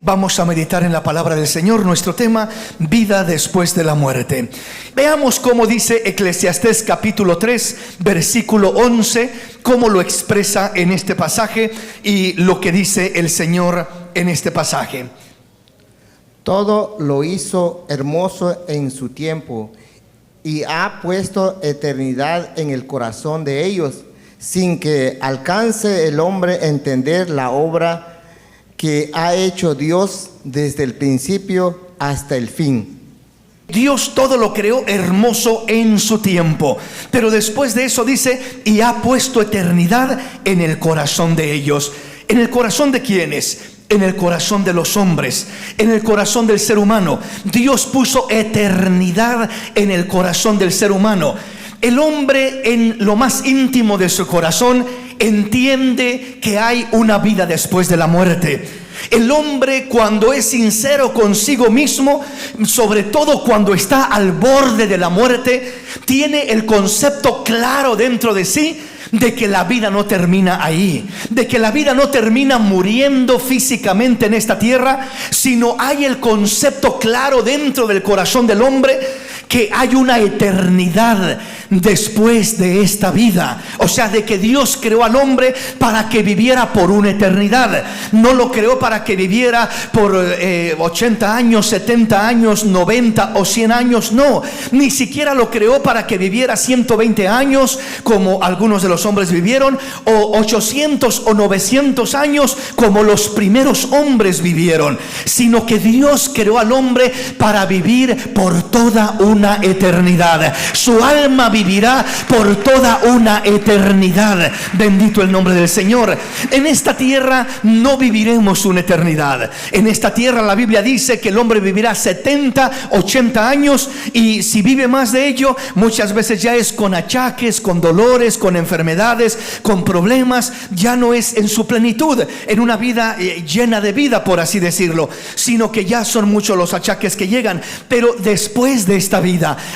Vamos a meditar en la palabra del Señor. Nuestro tema, vida después de la muerte. Veamos cómo dice Eclesiastés capítulo 3, versículo 11, cómo lo expresa en este pasaje y lo que dice el Señor en este pasaje. Todo lo hizo hermoso en su tiempo y ha puesto eternidad en el corazón de ellos, sin que alcance el hombre a entender la obra que ha hecho Dios desde el principio hasta el fin. Dios todo lo creó hermoso en su tiempo, pero después de eso dice, y ha puesto eternidad en el corazón de ellos. ¿En el corazón de quiénes? En el corazón de los hombres, en el corazón del ser humano. Dios puso eternidad en el corazón del ser humano. El hombre, en lo más íntimo de su corazón, entiende que hay una vida después de la muerte. El hombre, cuando es sincero consigo mismo, sobre todo cuando está al borde de la muerte, tiene el concepto claro dentro de sí de que la vida no termina ahí, de que la vida no termina muriendo físicamente en esta tierra, sino hay el concepto claro dentro del corazón del hombre que hay una eternidad después de esta vida. O sea, de que Dios creó al hombre para que viviera por una eternidad. No lo creó para que viviera por 80 años, 70 años, 90 o 100 años. No, ni siquiera lo creó para que viviera 120 años como algunos de los hombres vivieron, o 800 o 900 años como los primeros hombres vivieron, sino que Dios creó al hombre para vivir por toda una eternidad. Su alma vivirá por toda una eternidad. Bendito el nombre del Señor. En esta tierra no viviremos una eternidad. En esta tierra la Biblia dice que el hombre vivirá 70, 80 años, y si vive más de ello, muchas veces ya es con achaques, con dolores, con enfermedades, con problemas. Ya no es en su plenitud, en una vida llena de vida, por así decirlo, sino que ya son muchos los achaques que llegan. Pero después de esta vida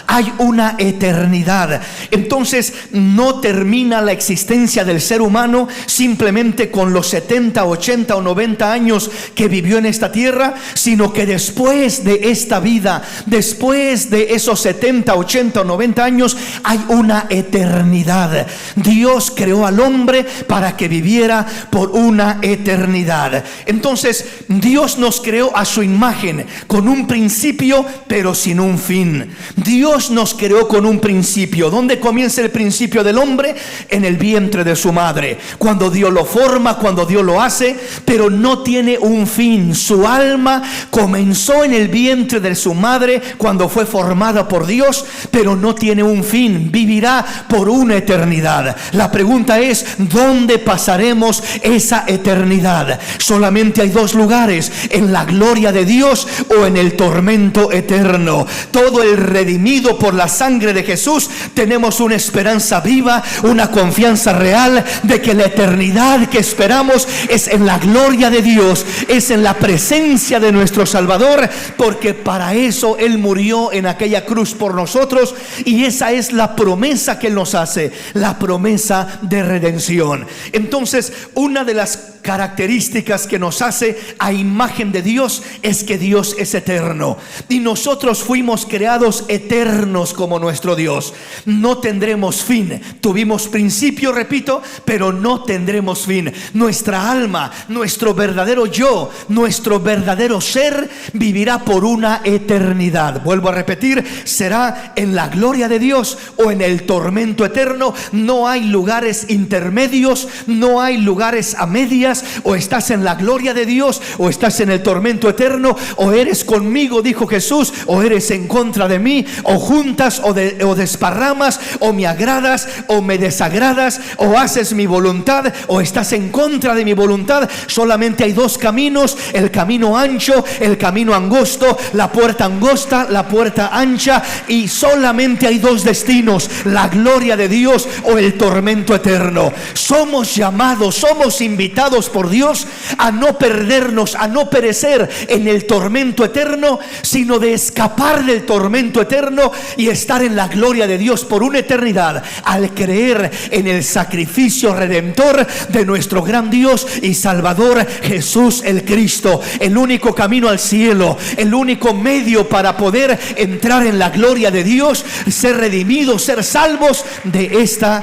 hay una eternidad. Entonces no termina la existencia del ser humano simplemente con los 70, 80 o 90 años que vivió en esta tierra, sino que después de esta vida, después de esos 70, 80 o 90 años, hay una eternidad. Dios creó al hombre para que viviera por una eternidad. Entonces Dios nos creó a su imagen, con un principio pero sin un fin. Dios nos creó con un principio. ¿Dónde comienza el principio del hombre? En el vientre de su madre, cuando Dios lo forma, cuando Dios lo hace, pero no tiene un fin. Su alma comenzó en el vientre de su madre cuando fue formada por Dios, pero no tiene un fin. Vivirá por una eternidad. La pregunta es, ¿dónde pasaremos esa eternidad? Solamente hay dos lugares: en la gloria de Dios o en el tormento eterno. Todo el redimido por la sangre de Jesús tenemos una esperanza viva, una confianza real de que la eternidad que esperamos es en la gloria de Dios, es en la presencia de nuestro Salvador, porque para eso Él murió en aquella cruz por nosotros, y esa es la promesa que Él nos hace, la promesa de redención. Entonces, una de las características que nos hace a imagen de Dios es que Dios es eterno, y nosotros fuimos creados eternos como nuestro Dios. No tendremos fin. Tuvimos principio, repito, pero no tendremos fin. Nuestra alma, nuestro verdadero yo, nuestro verdadero ser vivirá por una eternidad. Vuelvo a repetir, será en la gloria de Dios o en el tormento eterno. No hay lugares intermedios, no hay lugares a medias. O estás en la gloria de Dios o estás en el tormento eterno. O eres conmigo, dijo Jesús, o eres en contra de mí. O juntas o desparramas, o me agradas o me desagradas, o haces mi voluntad o estás en contra de mi voluntad. Solamente hay dos caminos: el camino ancho, el camino angosto, la puerta angosta, la puerta ancha, y solamente hay dos destinos: la gloria de Dios o el tormento eterno. Somos llamados, somos invitados por Dios a no perdernos, a no perecer en el tormento eterno, sino de escapar del tormento eterno y estar en la gloria de Dios Dios por una eternidad al creer en el sacrificio redentor de nuestro gran Dios y Salvador Jesús el Cristo, el único camino al cielo, el único medio para poder entrar en la gloria de Dios, ser redimidos, ser salvos de esta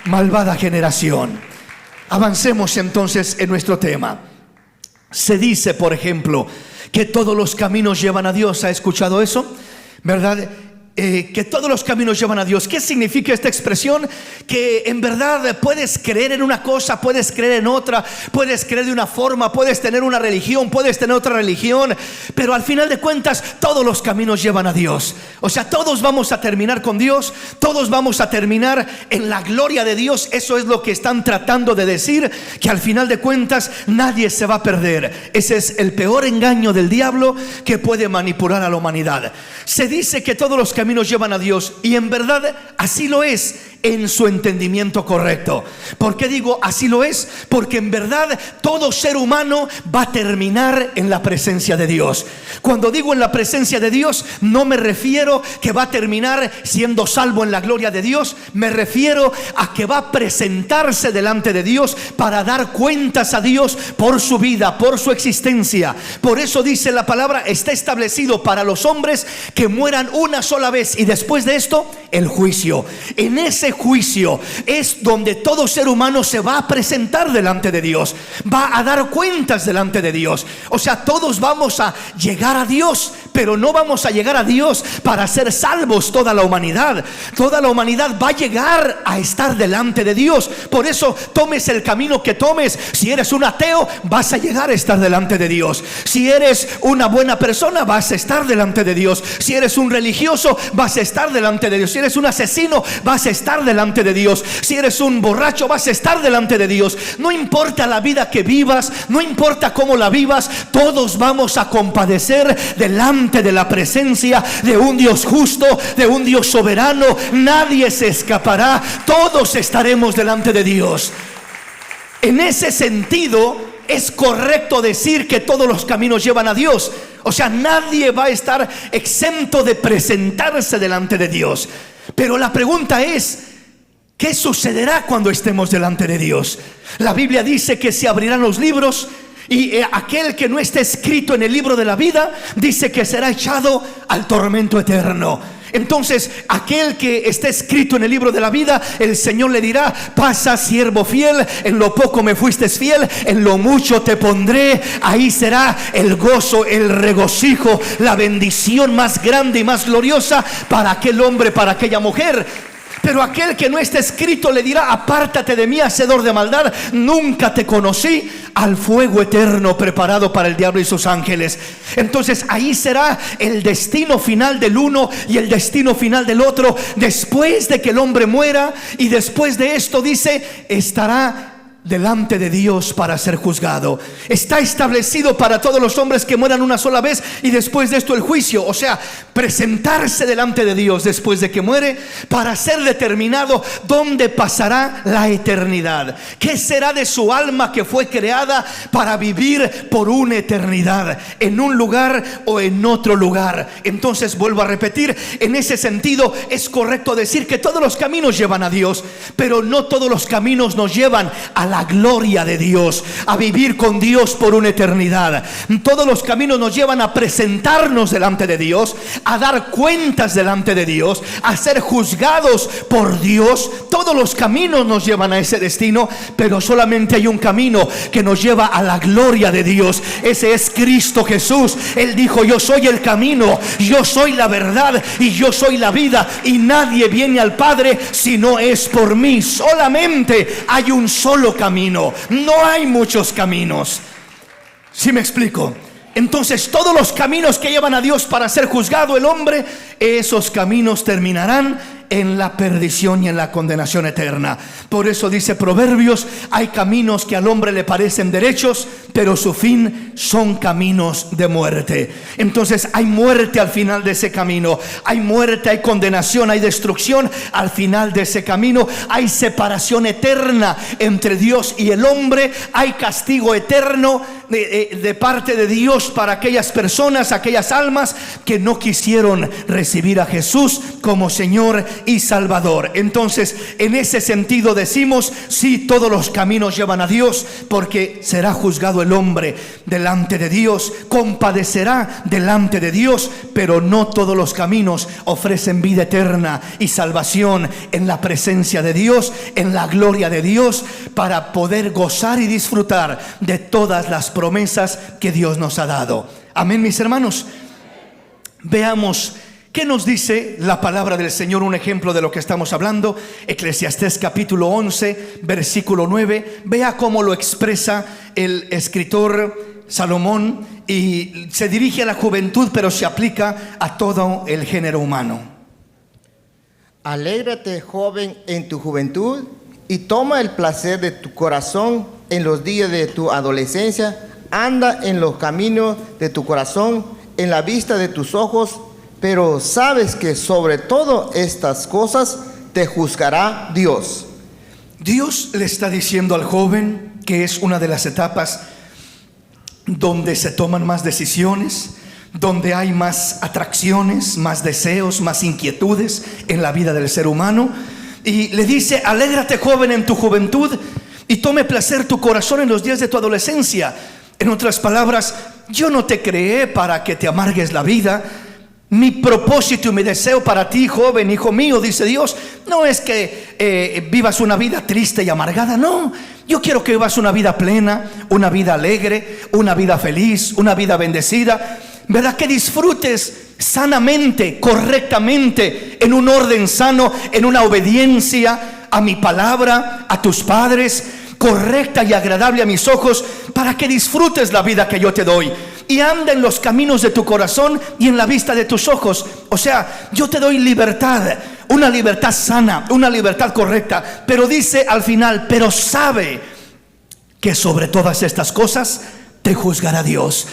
malvada generación. Avancemos entonces en nuestro tema. Se dice, por ejemplo, que todos los caminos llevan a Dios. ¿Ha escuchado eso? ¿Verdad? Que todos los caminos llevan a Dios. ¿Qué significa esta expresión? Que en verdad puedes creer en una cosa, puedes creer en otra, puedes creer de una forma, puedes tener una religión, puedes tener otra religión, pero al final de cuentas todos los caminos llevan a Dios. O sea, todos vamos a terminar con Dios, todos vamos a terminar en la gloria de Dios. Eso es lo que están tratando de decir, que al final de cuentas nadie se va a perder. Ese es el peor engaño del diablo que puede manipular a la humanidad. Se dice que todos los caminos llevan a Dios, y en verdad así lo es en su entendimiento correcto. ¿Por qué digo así lo es? Porque en verdad todo ser humano va a terminar en la presencia de Dios. Cuando digo en la presencia de Dios, no me refiero que va a terminar siendo salvo en la gloria de Dios. Me refiero a que va a presentarse delante de Dios para dar cuentas a Dios por su vida, por su existencia. Por eso dice la palabra: está establecido para los hombres que mueran una sola vez, y después de esto el juicio. En ese juicio es donde todo ser humano se va a presentar delante de Dios, va a dar cuentas delante de Dios. O sea, todos vamos a llegar a Dios, pero no vamos a llegar a Dios para ser salvos. Toda la humanidad va a llegar a estar delante de Dios. Por eso tomes el camino que tomes. Si eres un ateo, vas a llegar a estar delante de Dios. Si eres una buena persona, vas a estar delante de Dios. Si eres un religioso, vas a estar delante de Dios. Si eres un asesino, vas a estar delante de Dios. Si eres un borracho, vas a estar delante de Dios. No importa la vida que vivas, no importa cómo la vivas, todos vamos a compadecer delante de la presencia de un Dios justo, de un Dios soberano. Nadie se escapará, todos estaremos delante de Dios. En ese sentido, es correcto decir que todos los caminos llevan a Dios. O sea, nadie va a estar exento de presentarse delante de Dios. Pero la pregunta es: ¿qué sucederá cuando estemos delante de Dios? La Biblia dice que se abrirán los libros, y aquel que no esté escrito en el libro de la vida, dice que será echado al tormento eterno. Entonces, aquel que esté escrito en el libro de la vida, el Señor le dirá: pasa, siervo fiel, en lo poco me fuiste fiel, en lo mucho te pondré. Ahí será el gozo, el regocijo, la bendición más grande y más gloriosa para aquel hombre, para aquella mujer. Pero aquel que no esté escrito le dirá: apártate de mí, hacedor de maldad, nunca te conocí, al fuego eterno preparado para el diablo y sus ángeles. Entonces ahí será el destino final del uno y el destino final del otro, después de que el hombre muera. Y después de esto, dice, estará delante de Dios para ser juzgado. Está establecido para todos los hombres que mueran una sola vez, y después de esto el juicio. O sea, presentarse delante de Dios después de que muere, para ser determinado dónde pasará la eternidad. ¿Qué será de su alma que fue creada para vivir por una eternidad, en un lugar o en otro lugar? Entonces, vuelvo a repetir, en ese sentido es correcto decir que todos los caminos llevan a Dios, pero no todos los caminos nos llevan a la gloria de Dios, a vivir con Dios por una eternidad. Todos los caminos nos llevan a presentarnos delante de Dios, a dar cuentas delante de Dios, a ser juzgados por Dios. Todos los caminos nos llevan a ese destino, pero solamente hay un camino que nos lleva a la gloria de Dios. Ese es Cristo Jesús. Él dijo: yo soy el camino, yo soy la verdad y yo soy la vida, y nadie viene al Padre si no es por mí. Solamente hay un solo camino, no hay muchos caminos. ¿Sí me explico? Entonces, todos los caminos que llevan a Dios para ser juzgado el hombre, esos caminos terminarán en la perdición y en la condenación eterna. Por eso dice Proverbios: hay caminos que al hombre le parecen derechos, pero su fin son caminos de muerte. Entonces hay muerte al final de ese camino, hay muerte, hay condenación, hay destrucción al final de ese camino, hay separación eterna entre Dios y el hombre, hay castigo eterno de parte de Dios para aquellas personas, aquellas almas que no quisieron recibir a Jesús como Señor y Salvador. Entonces, en ese sentido decimos, sí, todos los caminos llevan a Dios, porque será juzgado el hombre delante de Dios, compadecerá delante de Dios, pero no todos los caminos ofrecen vida eterna y salvación en la presencia de Dios, en la gloria de Dios, para poder gozar y disfrutar de todas las promesas que Dios nos ha dado. Amén, mis hermanos. Veamos qué nos dice la palabra del Señor, un ejemplo de lo que estamos hablando. Eclesiastés capítulo 11, versículo 9. Vea cómo lo expresa el escritor Salomón, y se dirige a la juventud, pero se aplica a todo el género humano. Alégrate, joven, en tu juventud, y toma el placer de tu corazón en los días de tu adolescencia. Anda en los caminos de tu corazón, en la vista de tus ojos, pero sabes que sobre todo estas cosas te juzgará Dios. Dios le está diciendo al joven que es una de las etapas donde se toman más decisiones, donde hay más atracciones, más deseos, más inquietudes en la vida del ser humano. Y le dice: alégrate, joven, en tu juventud, y tome placer tu corazón en los días de tu adolescencia. En otras palabras, yo no te creé para que te amargues la vida. Mi propósito y mi deseo para ti, joven, hijo mío, dice Dios, no es que vivas una vida triste y amargada. No, yo quiero que vivas una vida plena, una vida alegre, una vida feliz, una vida bendecida, ¿verdad? Que disfrutes sanamente, correctamente, en un orden sano, en una obediencia a mi palabra, a tus padres, correcta y agradable a mis ojos, para que disfrutes la vida que yo te doy. Y anda en los caminos de tu corazón y en la vista de tus ojos. O sea, yo te doy libertad, una libertad sana, una libertad correcta. Pero dice al final: pero sabe que sobre todas estas cosas te juzgará Dios.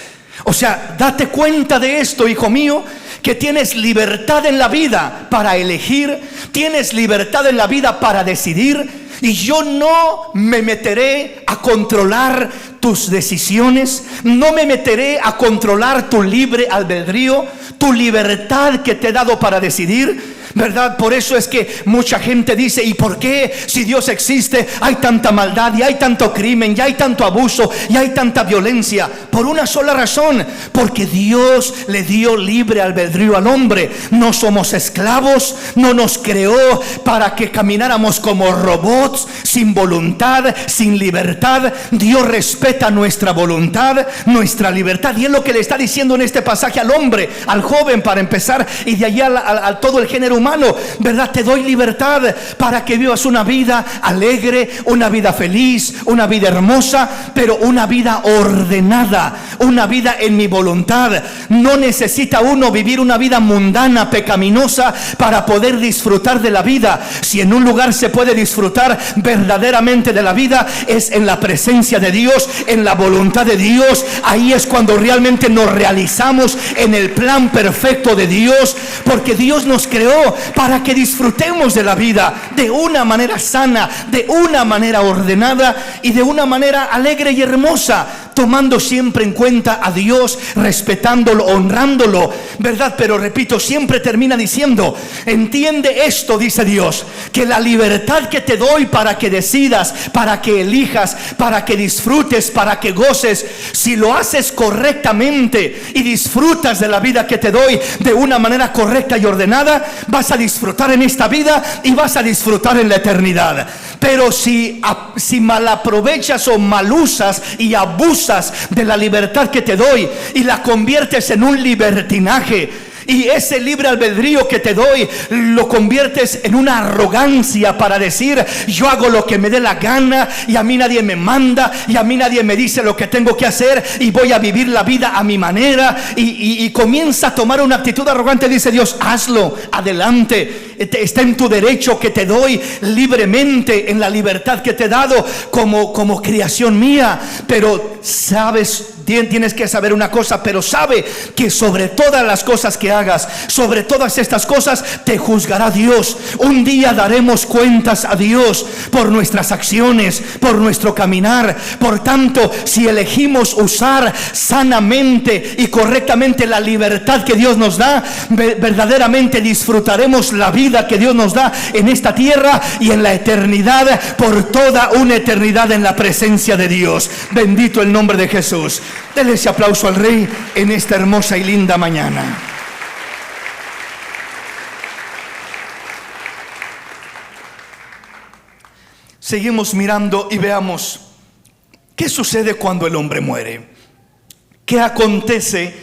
O sea, date cuenta de esto, hijo mío, que tienes libertad en la vida para elegir, tienes libertad en la vida para decidir. Y yo no me meteré a controlar tus decisiones, no me meteré a controlar tu libre albedrío, tu libertad que te he dado para decidir, ¿verdad? Por eso es que mucha gente dice: ¿y por qué, si Dios existe, hay tanta maldad y hay tanto crimen y hay tanto abuso y hay tanta violencia? Por una sola razón: porque Dios le dio libre albedrío al hombre. No somos esclavos, no nos creó para que camináramos como robots, sin voluntad, sin libertad. Dios respeta nuestra voluntad, nuestra libertad, y es lo que le está diciendo en este pasaje al hombre, al joven, para empezar, y de allí a todo el género humano, ¿verdad? Te doy libertad para que vivas una vida alegre, una vida feliz, una vida hermosa, pero una vida ordenada, una vida en mi voluntad. No necesita uno vivir una vida mundana, pecaminosa, para poder disfrutar de la vida. Si en un lugar se puede disfrutar verdaderamente de la vida, es en la presencia de Dios, en la voluntad de Dios. Ahí es cuando realmente nos realizamos en el plan perfecto de Dios, porque Dios nos creó para que disfrutemos de la vida de una manera sana, de una manera ordenada y de una manera alegre y hermosa, tomando siempre en cuenta a Dios, respetándolo, honrándolo, ¿verdad? Pero repito, siempre termina diciendo: entiende esto, dice Dios, que la libertad que te doy para que decidas, para que elijas, para que disfrutes, para que goces, si lo haces correctamente y disfrutas de la vida que te doy de una manera correcta y ordenada, vas a disfrutar en esta vida y vas a disfrutar en la eternidad. Pero si malaprovechas o malusas y abusas de la libertad que te doy y la conviertes en un libertinaje, y ese libre albedrío que te doy lo conviertes en una arrogancia para decir: yo hago lo que me dé la gana y a mí nadie me manda y a mí nadie me dice lo que tengo que hacer y voy a vivir la vida a mi manera, y comienza a tomar una actitud arrogante, dice Dios: hazlo, adelante, está en tu derecho que te doy libremente, en la libertad que te he dado como creación mía. Pero sabes tienes que saber una cosa, pero sabe que sobre todas las cosas que hagas, sobre todas estas cosas, te juzgará Dios. Un día daremos cuentas a Dios por nuestras acciones, por nuestro caminar. Por tanto, si elegimos usar sanamente y correctamente la libertad que Dios nos da, verdaderamente disfrutaremos la vida que Dios nos da en esta tierra y en la eternidad, por toda una eternidad en la presencia de Dios. Bendito el nombre de Jesús. Denle ese aplauso al Rey en esta hermosa y linda mañana. Seguimos mirando y veamos qué sucede cuando el hombre muere. ¿Qué acontece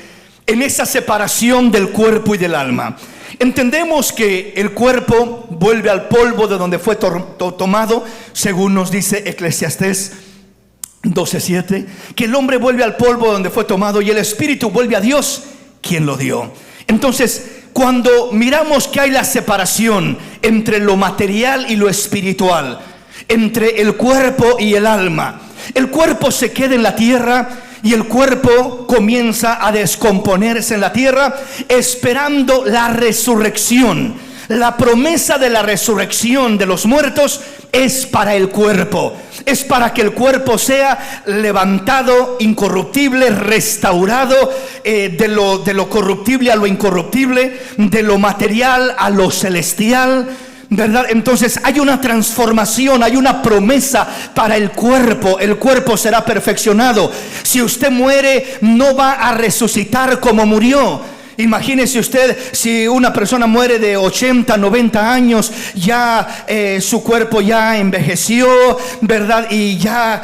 en esa separación del cuerpo y del alma? Entendemos que el cuerpo vuelve al polvo de donde fue tomado, según nos dice Eclesiastés 12:7, que el hombre vuelve al polvo donde fue tomado y el espíritu vuelve a Dios, quien lo dio. Entonces, cuando miramos que hay la separación entre lo material y lo espiritual, entre el cuerpo y el alma, el cuerpo se queda en la tierra y el cuerpo comienza a descomponerse en la tierra, esperando la resurrección. La promesa de la resurrección de los muertos es para el cuerpo. Es para que el cuerpo sea levantado, incorruptible, restaurado, de lo corruptible a lo incorruptible, de lo material a lo celestial, ¿verdad? Entonces hay una transformación, hay una promesa para el cuerpo. El cuerpo será perfeccionado. Si usted muere, no va a resucitar como murió. Imagínese usted, si una persona muere de 80, 90 años, ya su cuerpo ya envejeció, ¿verdad? Y ya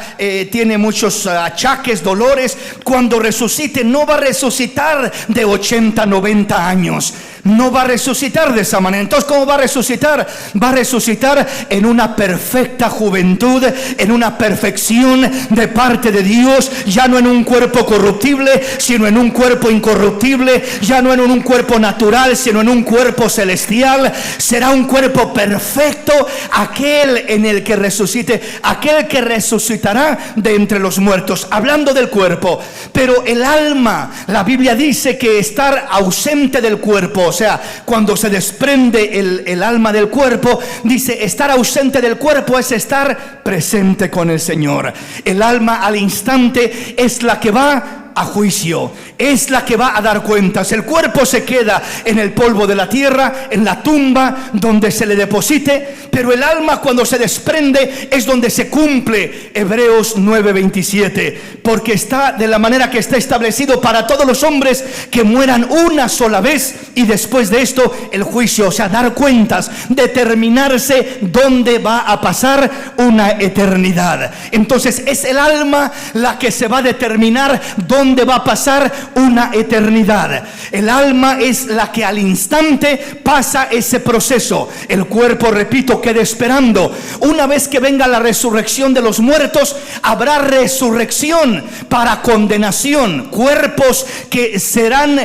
tiene muchos achaques, dolores. Cuando resucite, no va a resucitar de 80, 90 años. No va a resucitar de esa manera. Entonces, ¿cómo va a resucitar? Va a resucitar en una perfecta juventud, en una perfección de parte de Dios. Ya no en un cuerpo corruptible, sino en un cuerpo incorruptible. Ya no en un cuerpo natural, sino en un cuerpo celestial. Será un cuerpo perfecto, aquel en el que resucite, aquel que resucitará de entre los muertos. Hablando del cuerpo, pero el alma, la Biblia dice que estar ausente del cuerpo, o sea, cuando se desprende el alma del cuerpo, dice estar ausente del cuerpo es estar presente con el Señor. El alma al instante es la que va a juicio, es la que va a dar cuentas. El cuerpo se queda en el polvo de la tierra, en la tumba donde se le deposite, pero el alma, cuando se desprende, es donde se cumple Hebreos 9:27, porque está de la manera que está establecido para todos los hombres que mueran una sola vez, y después de esto el juicio, o sea, dar cuentas, determinarse dónde va a pasar una eternidad. Entonces es el alma la que se va a determinar dónde va a pasar una eternidad. El alma es la que al instante pasa ese proceso. El cuerpo, repito, queda esperando. Una vez que venga la resurrección de los muertos, habrá resurrección para condenación. Cuerpos que serán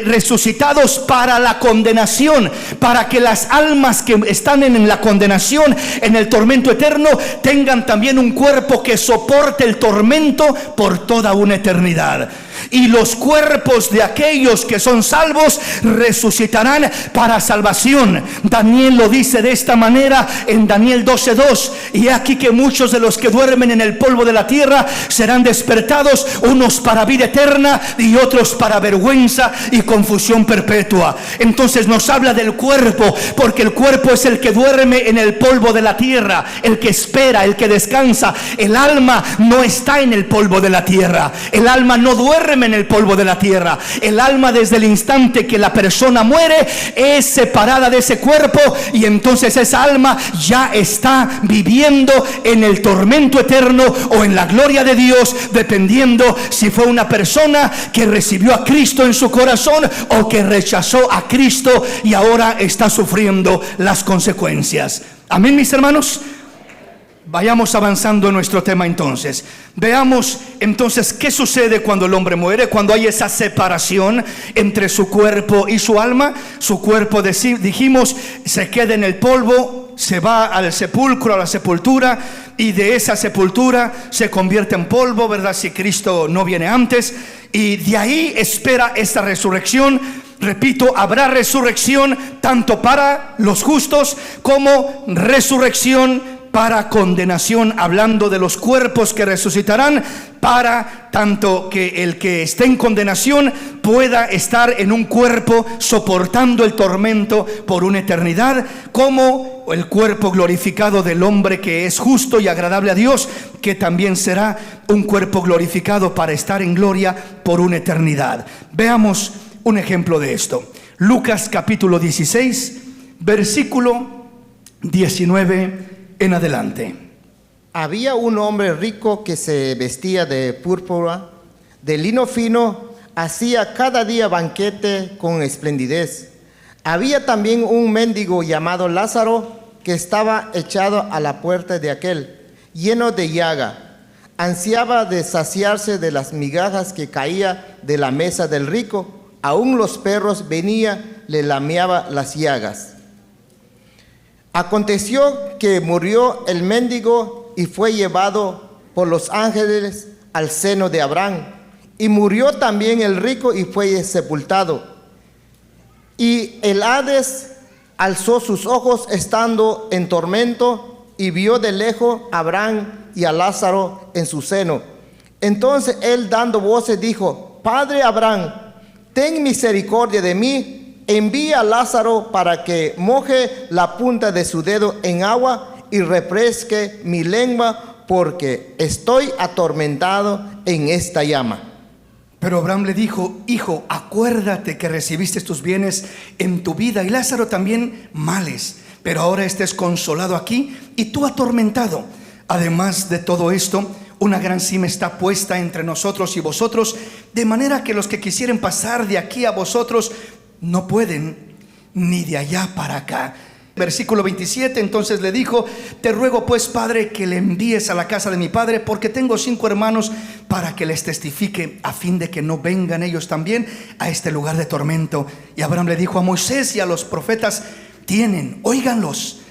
resucitados para la condenación, para que las almas que están en la condenación, en el tormento eterno, tengan también un cuerpo que soporte el tormento por toda una eternidad. Y los cuerpos de aquellos que son salvos resucitarán para salvación. Daniel lo dice de esta manera en Daniel 12:2. Y aquí que muchos de los que duermen en el polvo de la tierra serán despertados, unos para vida eterna y otros para vergüenza y confusión perpetua. Entonces nos habla del cuerpo, porque el cuerpo es el que duerme en el polvo de la tierra, el que espera, el que descansa. El alma no está en el polvo de la tierra. El alma no duerme en el polvo de la tierra. El alma, desde el instante que la persona muere, es separada de ese cuerpo, y entonces esa alma ya está viviendo en el tormento eterno o en la gloria de Dios, dependiendo si fue una persona que recibió a Cristo en su corazón o que rechazó a Cristo y ahora está sufriendo las consecuencias. Amén, mis hermanos. Vayamos avanzando en nuestro tema entonces. Veamos entonces qué sucede cuando el hombre muere, cuando hay esa separación entre su cuerpo y su alma. Su cuerpo, dijimos, se queda en el polvo, se va al sepulcro, a la sepultura, y de esa sepultura se convierte en polvo, ¿verdad? Si Cristo no viene antes, y de ahí espera esta resurrección. Repito, habrá resurrección tanto para los justos como resurrección para condenación, hablando de los cuerpos que resucitarán, para tanto que el que esté en condenación pueda estar en un cuerpo soportando el tormento por una eternidad, como el cuerpo glorificado del hombre que es justo y agradable a Dios, que también será un cuerpo glorificado para estar en gloria por una eternidad. Veamos un ejemplo de esto. Lucas capítulo 16, versículo 19 en adelante. Había un hombre rico que se vestía de púrpura, de lino fino, hacía cada día banquete con esplendidez. Había también un mendigo llamado Lázaro que estaba echado a la puerta de aquel, lleno de llaga. Ansiaba de saciarse de las migajas que caía de la mesa del rico. Aún los perros venían, le lameaba las llagas. Aconteció que murió el mendigo y fue llevado por los ángeles al seno de Abraham. Y murió también el rico y fue sepultado. Y el Hades alzó sus ojos estando en tormento y vio de lejos a Abraham y a Lázaro en su seno. Entonces él, dando voces, dijo: Padre Abraham, ten misericordia de mí, envía a Lázaro para que moje la punta de su dedo en agua y refresque mi lengua, porque estoy atormentado en esta llama. Pero Abraham le dijo: Hijo, acuérdate que recibiste tus bienes en tu vida y Lázaro también males, pero ahora estés consolado aquí y tú atormentado. Además de todo esto, una gran cima está puesta entre nosotros y vosotros, de manera que los que quisieren pasar de aquí a vosotros no pueden, ni de allá para acá. Versículo 27, entonces le dijo: Te ruego pues, Padre, que le envíes a la casa de mi padre, porque tengo 5 hermanos, para que les testifique, a fin de que no vengan ellos también a este lugar de tormento. Y Abraham le dijo: a Moisés y a los profetas tienen, óiganlos.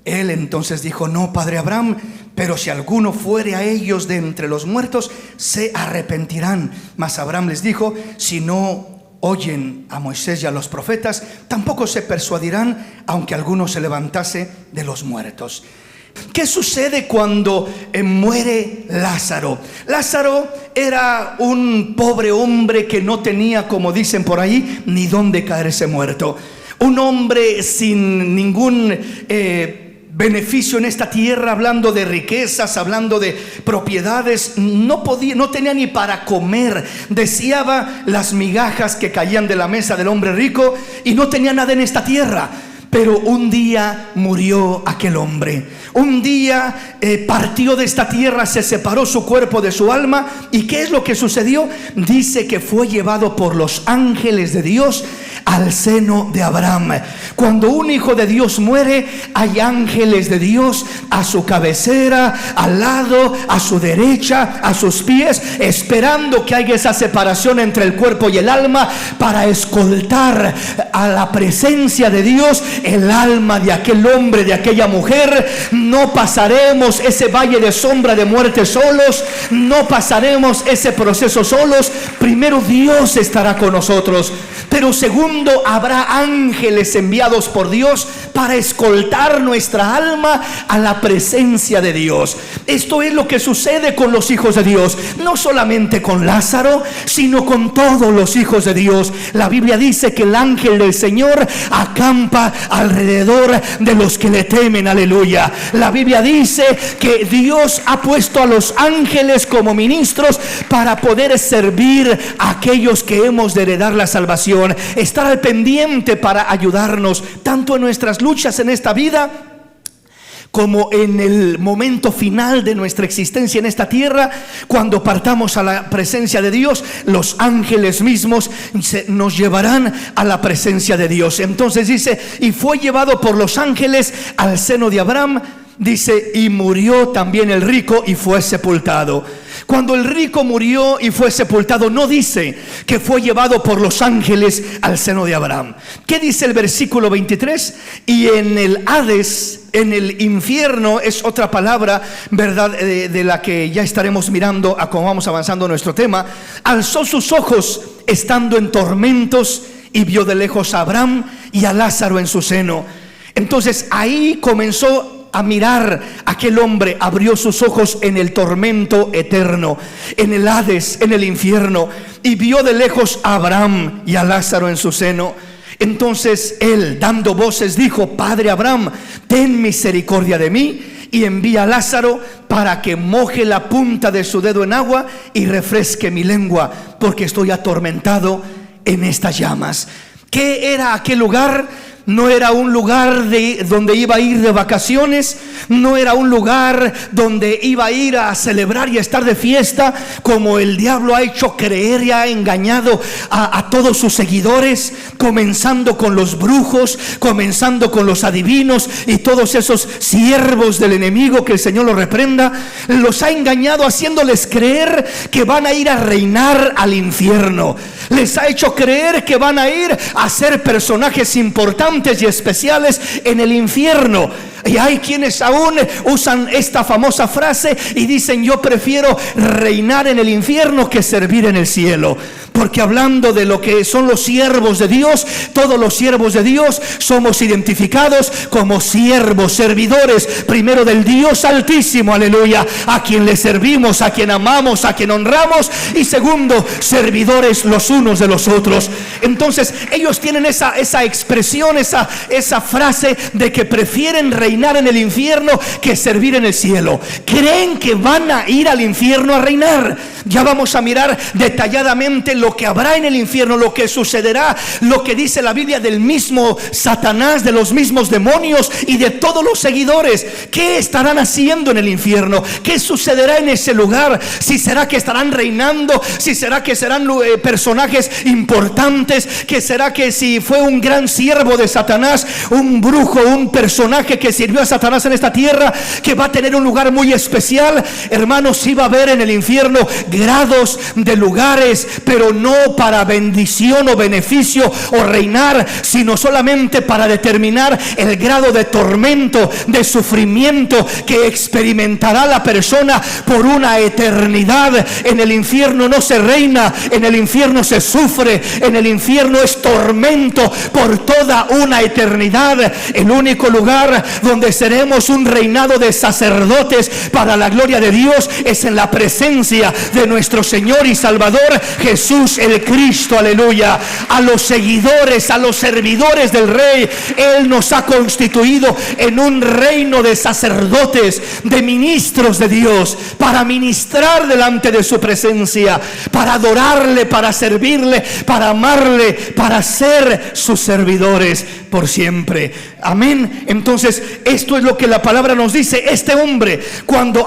Él entonces dijo: No, Padre Abraham, pero si alguno fuere a ellos de entre los muertos, se arrepentirán. Mas Abraham les dijo: Si no oyen a Moisés y a los profetas, tampoco se persuadirán, aunque alguno se levantase de los muertos. ¿Qué sucede cuando muere Lázaro? Lázaro era un pobre hombre que no tenía, como dicen por ahí, ni dónde caerse muerto. Un hombre sin ningún beneficio en esta tierra, hablando de riquezas, hablando de propiedades. No tenía ni para comer. Deseaba las migajas que caían de la mesa del hombre rico y no tenía nada en esta tierra. Pero un día murió aquel hombre. Un día partió de esta tierra, se separó su cuerpo de su alma. ¿Y qué es lo que sucedió? Dice que fue llevado por los ángeles de Dios al seno de Abraham. Cuando un hijo de Dios muere, hay ángeles de Dios a su cabecera, al lado, a su derecha, a sus pies, esperando que haya esa separación entre el cuerpo y el alma, para escoltar a la presencia de Dios el alma de aquel hombre, de aquella mujer. No pasaremos ese valle de sombra de muerte solos, no pasaremos ese proceso solos. Primero, Dios estará con nosotros, pero segundo, habrá ángeles enviados por Dios para escoltar nuestra alma a la presencia de Dios. Esto es lo que sucede con los hijos de Dios, no solamente con Lázaro, sino con todos los hijos de Dios. La Biblia dice que el ángel del Señor acampa alrededor de los que le temen. Aleluya. La Biblia dice que Dios ha puesto a los ángeles como ministros para poder servir a aquellos que hemos de heredar la salvación, estar al pendiente para ayudarnos tanto en nuestras luchas en esta vida como en el momento final de nuestra existencia en esta tierra. Cuando partamos a la presencia de Dios, los ángeles mismos nos llevarán a la presencia de Dios. Entonces dice: y fue llevado por los ángeles al seno de Abraham. Dice: y murió también el rico y fue sepultado. Cuando el rico murió y fue sepultado, no dice que fue llevado por los ángeles al seno de Abraham. ¿Qué dice el versículo 23? Y en el Hades, en el infierno, es otra palabra, ¿verdad?, de la que ya estaremos mirando a cómo vamos avanzando en nuestro tema. Alzó sus ojos estando en tormentos y vio de lejos a Abraham y a Lázaro en su seno. Entonces ahí comenzó a mirar. Aquel hombre abrió sus ojos en el tormento eterno, en el Hades, en el infierno, y vio de lejos a Abraham y a Lázaro en su seno. Entonces él, dando voces, dijo: Padre Abraham, ten misericordia de mí y envía a Lázaro para que moje la punta de su dedo en agua y refresque mi lengua, porque estoy atormentado en estas llamas. ¿Qué era aquel lugar? No era un lugar donde iba a ir de vacaciones, no era un lugar donde iba a ir a celebrar y a estar de fiesta, como el diablo ha hecho creer y ha engañado a todos sus seguidores, comenzando con los brujos, comenzando con los adivinos y todos esos siervos del enemigo, que el Señor los reprenda. Los ha engañado haciéndoles creer que van a ir a reinar al infierno. Les ha hecho creer que van a ir a ser personajes importantes y especiales en el infierno. Y hay quienes aún usan esta famosa frase y dicen: yo prefiero reinar en el infierno que servir en el cielo. Porque hablando de lo que son los siervos de Dios, todos los siervos de Dios somos identificados como siervos, servidores, primero del Dios Altísimo, aleluya, a quien le servimos, a quien amamos, a quien honramos, y segundo, servidores los unos de los otros. Entonces ellos tienen esa expresión, esa frase de que prefieren reinar en el infierno que servir en el cielo. Creen que van a ir al infierno a reinar. Ya vamos a mirar detalladamente lo que habrá en el infierno, lo que sucederá, lo que dice la Biblia del mismo Satanás, de los mismos demonios y de todos los seguidores. ¿Qué estarán haciendo en el infierno? ¿Qué sucederá en ese lugar? ¿Si será que estarán reinando? ¿Si será que serán personajes importantes? ¿Qué será que si fue un gran siervo de Satanás, un brujo, un personaje que sirvió a Satanás en esta tierra, que va a tener un lugar muy especial? Hermanos, iba a haber en el infierno grados de lugares, pero no para bendición o beneficio o reinar, sino solamente para determinar el grado de tormento, de sufrimiento que experimentará la persona por una eternidad. En el infierno no se reina, en el infierno se sufre, en el infierno es tormento por toda una eternidad. El único lugar donde seremos un reinado de sacerdotes para la gloria de Dios es en la presencia de nuestro Señor y Salvador Jesús el Cristo, aleluya. A los seguidores, a los servidores del Rey, Él nos ha constituido en un reino de sacerdotes, de ministros de Dios, para ministrar delante de su presencia, para adorarle, para servirle, para amarle, para ser sus servidores por siempre. Amén. Entonces esto es lo que la palabra nos dice. Este hombre, cuando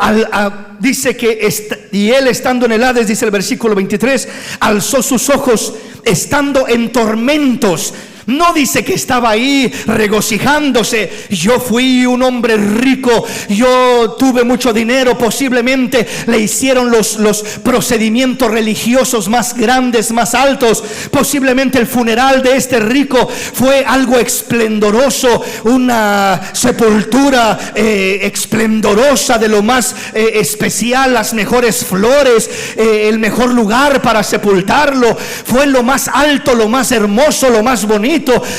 dice que y él estando en el Hades, dice el versículo 23, alzó sus ojos estando en tormentos. No dice que estaba ahí regocijándose. Yo fui un hombre rico, yo tuve mucho dinero, posiblemente le hicieron los procedimientos religiosos más grandes, más altos. Posiblemente el funeral de este rico fue algo esplendoroso, una sepultura esplendorosa, de lo más especial, las mejores flores, el mejor lugar para sepultarlo. Fue lo más alto, lo más hermoso, lo más bonito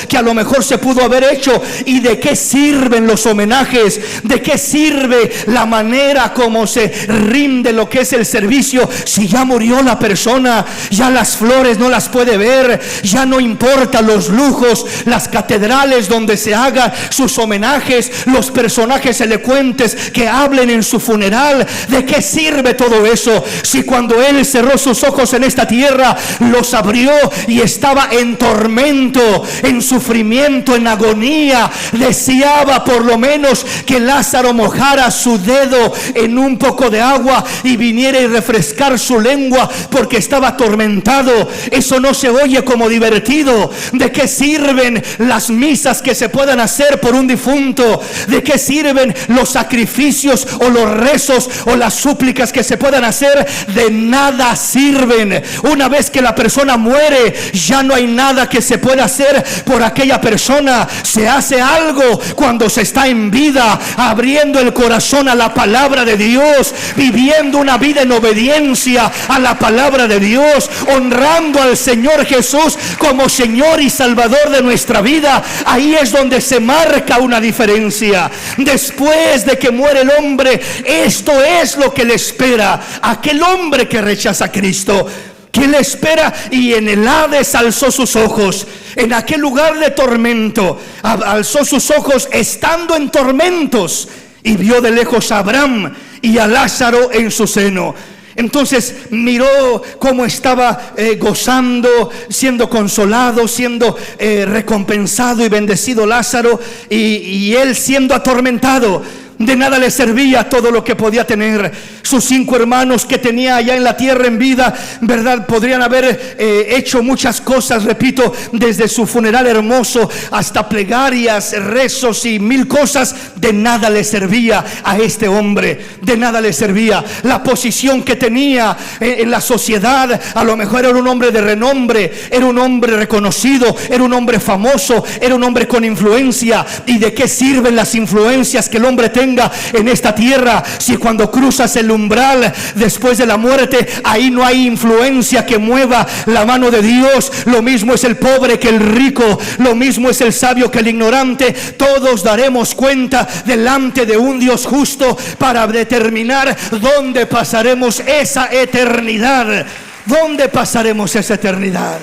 que a lo mejor se pudo haber hecho. ¿Y de qué sirven los homenajes? ¿De qué sirve la manera como se rinde lo que es el servicio si ya murió la persona? Ya las flores no las puede ver, ya no importa los lujos, las catedrales donde se hagan sus homenajes, los personajes elocuentes que hablen en su funeral. ¿De qué sirve todo eso si cuando él cerró sus ojos en esta tierra los abrió y estaba en tormento? en sufrimiento, en agonía, deseaba por lo menos que Lázaro mojara su dedo en un poco de agua y viniera y refrescar su lengua, porque estaba atormentado. Eso no se oye como divertido. ¿De qué sirven las misas que se puedan hacer por un difunto? ¿De qué sirven los sacrificios o los rezos o las súplicas que se puedan hacer? De nada sirven. Una vez que la persona muere, ya no hay nada que se pueda hacer por aquella persona. Se hace algo cuando se está en vida, abriendo el corazón a la palabra de Dios, viviendo una vida en obediencia a la palabra de Dios, honrando al Señor Jesús como Señor y Salvador de nuestra vida. Ahí es donde se marca una diferencia. Después de que muere el hombre, esto es lo que le espera a aquel hombre que rechaza a Cristo. ¿Qué le espera? Y en el Hades alzó sus ojos. En aquel lugar de tormento alzó sus ojos estando en tormentos, y vio de lejos a Abraham y a Lázaro en su seno. Entonces miró cómo estaba gozando, siendo consolado, siendo recompensado y bendecido Lázaro, y él siendo atormentado. De nada le servía todo lo que podía tener. Sus 5 hermanos que tenía allá en la tierra en vida, ¿verdad? Podrían haber hecho muchas cosas, repito, desde su funeral hermoso hasta plegarias, rezos y 1000 cosas. De nada le servía a este hombre. De nada le servía. La posición que tenía en la sociedad, a lo mejor era un hombre de renombre, era un hombre reconocido, era un hombre famoso, era un hombre con influencia. ¿Y de qué sirven las influencias que el hombre tenga en esta tierra si cuando cruzas el umbral después de la muerte, ahí no hay influencia que mueva la mano de Dios? Lo mismo es el pobre que el rico, lo mismo es el sabio que el ignorante. Todos daremos cuenta delante de un Dios justo para determinar dónde pasaremos esa eternidad. ¿Dónde pasaremos esa eternidad?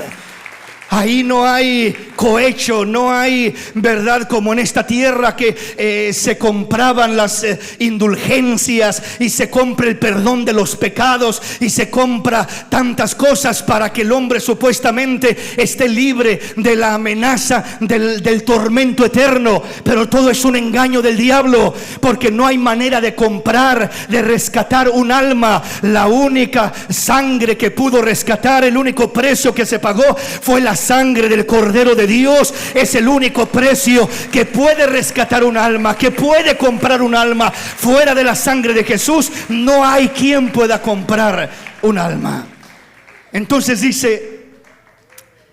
Ahí no hay cohecho, no hay, ¿verdad? Como en esta tierra que se compraban las indulgencias, y se compra el perdón de los pecados, y se compra tantas cosas para que el hombre supuestamente esté libre de la amenaza del tormento eterno. Pero todo es un engaño del diablo, porque no hay manera de comprar, de rescatar un alma. La única sangre que pudo rescatar, el único precio que se pagó fue la sangre del Cordero de Dios. Es el único precio que puede rescatar un alma, que puede comprar un alma. Fuera de la sangre de Jesús no hay quien pueda comprar un alma. Entonces dice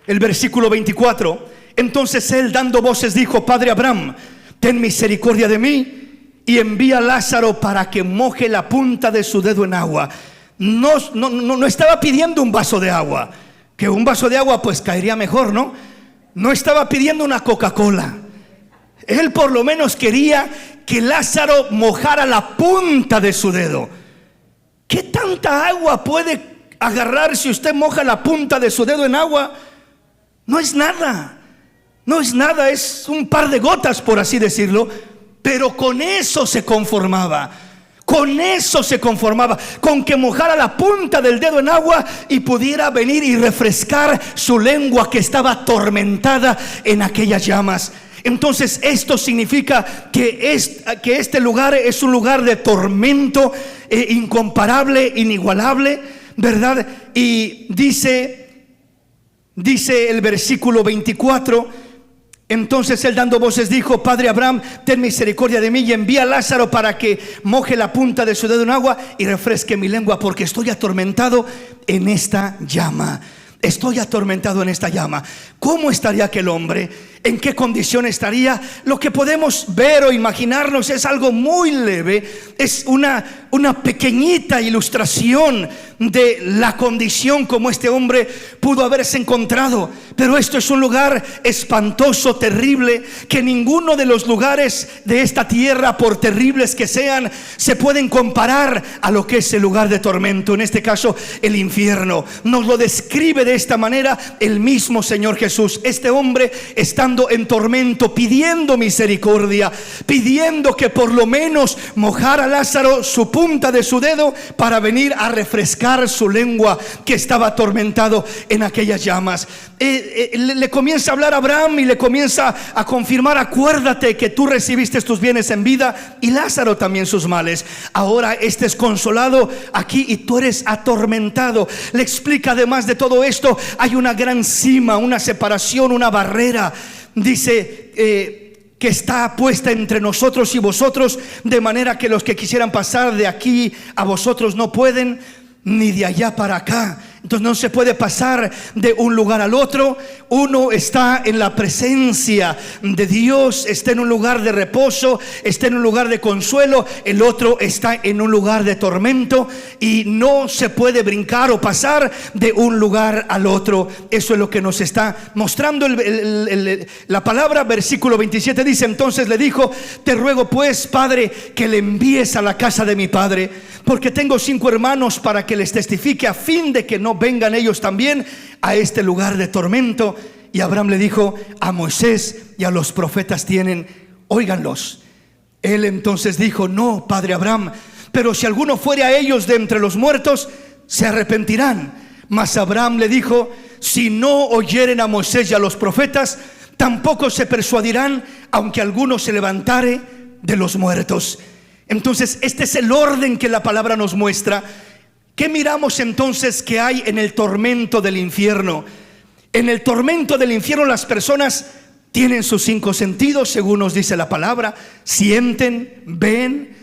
el versículo 24: entonces él, dando voces, dijo: Padre Abraham, ten misericordia de mí y envía a Lázaro para que moje la punta de su dedo en agua. No estaba pidiendo un vaso de agua, que un vaso de agua pues caería mejor, ¿no? No estaba pidiendo una Coca-Cola. Él por lo menos quería que Lázaro mojara la punta de su dedo. ¿Qué tanta agua puede agarrar si usted moja la punta de su dedo en agua? No es nada. No es nada, es un par de gotas, por así decirlo. Pero con eso se conformaba. Con eso se conformaba, con que mojara la punta del dedo en agua y pudiera venir y refrescar su lengua que estaba atormentada en aquellas llamas. Entonces esto significa que este lugar es un lugar de tormento incomparable, inigualable, ¿verdad? Y dice el versículo 24: entonces él, dando voces, dijo: Padre Abraham, ten misericordia de mí y envía a Lázaro para que moje la punta de su dedo en agua y refresque mi lengua, porque estoy atormentado en esta llama. Estoy atormentado en esta llama. ¿Cómo estaría aquel hombre? ¿En qué condición estaría? Lo que podemos ver o imaginarnos es algo muy leve. Es una pequeñita ilustración de la condición como este hombre pudo haberse encontrado. Pero esto es un lugar espantoso, terrible, que ninguno de los lugares de esta tierra, por terribles que sean, se pueden comparar a lo que es el lugar de tormento. En este caso, el infierno. Nos lo describe de esta manera el mismo Señor Jesús. Este hombre, estando estando en tormento, pidiendo misericordia, pidiendo que por lo menos mojara Lázaro su punta de su dedo para venir a refrescar su lengua que estaba atormentado en aquellas llamas. Le comienza a hablar a Abraham y le comienza a confirmar: acuérdate que tú recibiste tus bienes en vida y Lázaro también sus males. Ahora este es consolado aquí y tú eres atormentado. Le explica, además de todo esto, hay una gran cima, una separación, una barrera. Dice que está puesta entre nosotros y vosotros, de manera que los que quisieran pasar de aquí a vosotros no pueden, ni de allá para acá. Entonces no se puede pasar de un lugar al otro. Uno está en la presencia de Dios, está en un lugar de reposo, está en un lugar de consuelo. El otro está en un lugar de tormento y no se puede brincar o pasar de un lugar al otro. Eso es lo que nos está mostrando la palabra. Versículo 27 dice: entonces le dijo: te ruego pues, Padre, que le envíes a la casa de mi padre, porque tengo 5 hermanos, para que les testifique, a fin de que no vengan ellos también a este lugar de tormento. Y Abraham le dijo: a Moisés y a los profetas tienen, óiganlos. Él entonces dijo: no, padre Abraham, pero si alguno fuere a ellos de entre los muertos, se arrepentirán. Mas Abraham le dijo: si no oyeren a Moisés y a los profetas, tampoco se persuadirán, aunque alguno se levantare de los muertos. Entonces este es el orden que la palabra nos muestra. ¿Qué miramos entonces que hay en el tormento del infierno? En el tormento del infierno las personas tienen sus 5 sentidos, según nos dice la palabra. Sienten, ven,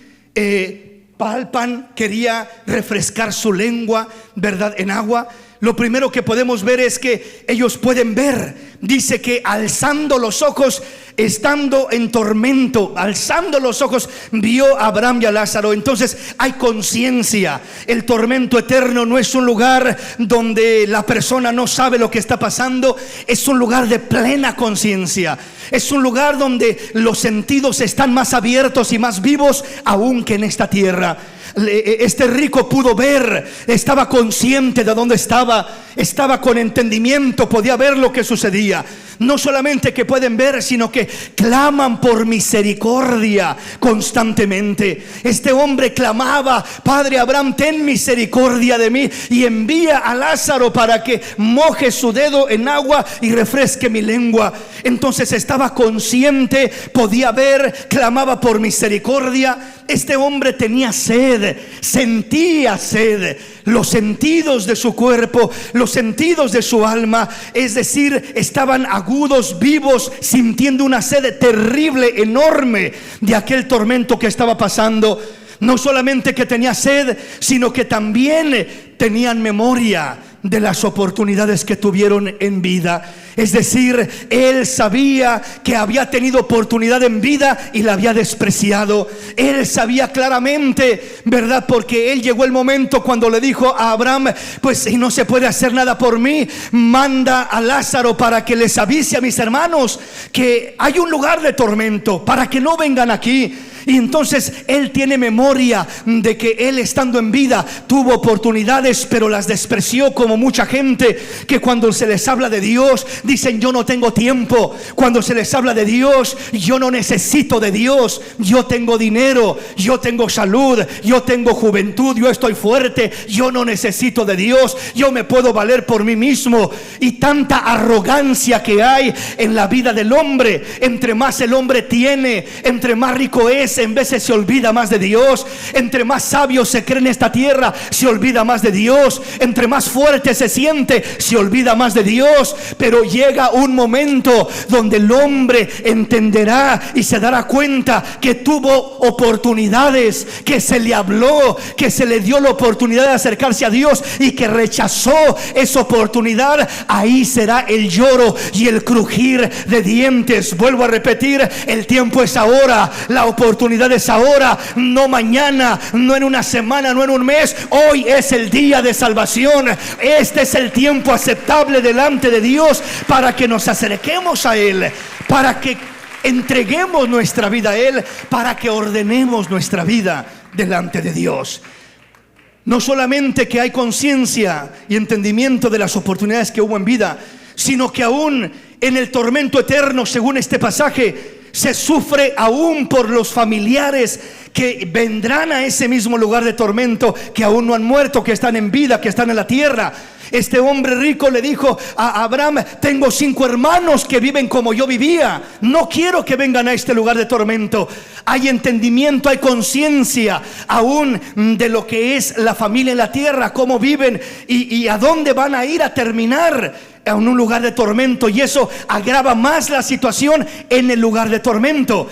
palpan. Quería refrescar su lengua, ¿verdad?, en agua. Lo primero que podemos ver es que ellos pueden ver. Dice que alzando los ojos, estando en tormento, alzando los ojos, vio a Abraham y a Lázaro. Entonces hay conciencia. El tormento eterno no es un lugar donde la persona no sabe lo que está pasando. Es un lugar de plena conciencia. Es un lugar donde los sentidos están más abiertos y más vivos aún que en esta tierra. Este rico pudo ver, estaba consciente de dónde estaba, estaba con entendimiento, podía ver lo que sucedía. No solamente que pueden ver, sino que claman por misericordia constantemente. Este hombre clamaba: Padre Abraham, ten misericordia de mí y envía a Lázaro para que moje su dedo en agua y refresque mi lengua. Entonces estaba consciente, podía ver, clamaba por misericordia. Este hombre tenía sed, sentía sed. Los sentidos de su cuerpo, los sentidos de su alma, es decir, estaban agudos, vivos, sintiendo una sed terrible, enorme, de aquel tormento que estaba pasando. No solamente que tenía sed, sino que también tenían memoria de las oportunidades que tuvieron en vida. Es decir, él sabía que había tenido oportunidad en vida y la había despreciado. Él sabía claramente, ¿verdad? Porque él llegó el momento cuando le dijo a Abraham: pues si no se puede hacer nada por mí, manda a Lázaro para que les avise a mis hermanos que hay un lugar de tormento, para que no vengan aquí. Y entonces él tiene memoria de que él, estando en vida, tuvo oportunidades, pero las despreció, como mucha gente que cuando se les habla de Dios dicen: yo no tengo tiempo. Cuando se les habla de Dios: yo no necesito de Dios, yo tengo dinero, yo tengo salud, yo tengo juventud, yo estoy fuerte, yo no necesito de Dios, yo me puedo valer por mí mismo. Y tanta arrogancia que hay en la vida del hombre. Entre más el hombre tiene, entre más rico es, en veces se olvida más de Dios. Entre más sabio se cree en esta tierra, se olvida más de Dios. Entre más fuerte se siente, se olvida más de Dios. Pero llega un momento donde el hombre entenderá y se dará cuenta que tuvo oportunidades, que se le habló, que se le dio la oportunidad de acercarse a Dios y que rechazó esa oportunidad. Ahí será el lloro y el crujir de dientes. Vuelvo a repetir: el tiempo es ahora, la oportunidad es ahora, no mañana, no en una semana, no en un mes. Hoy es el día de salvación. Este es el tiempo aceptable delante de Dios para que nos acerquemos a Él, para que entreguemos nuestra vida a Él, para que ordenemos nuestra vida delante de Dios. No solamente que hay conciencia y entendimiento de las oportunidades que hubo en vida, sino que aún en el tormento eterno, según este pasaje, se sufre aún por los familiares que vendrán a ese mismo lugar de tormento, que aún no han muerto, que están en vida, que están en la tierra. Este hombre rico le dijo a Abraham: tengo 5 hermanos que viven como yo vivía, no quiero que vengan a este lugar de tormento. Hay entendimiento, hay conciencia aún de lo que es la familia en la tierra, cómo viven y a dónde van a ir a terminar en un lugar de tormento. Y eso agrava más la situación en el lugar de tormento.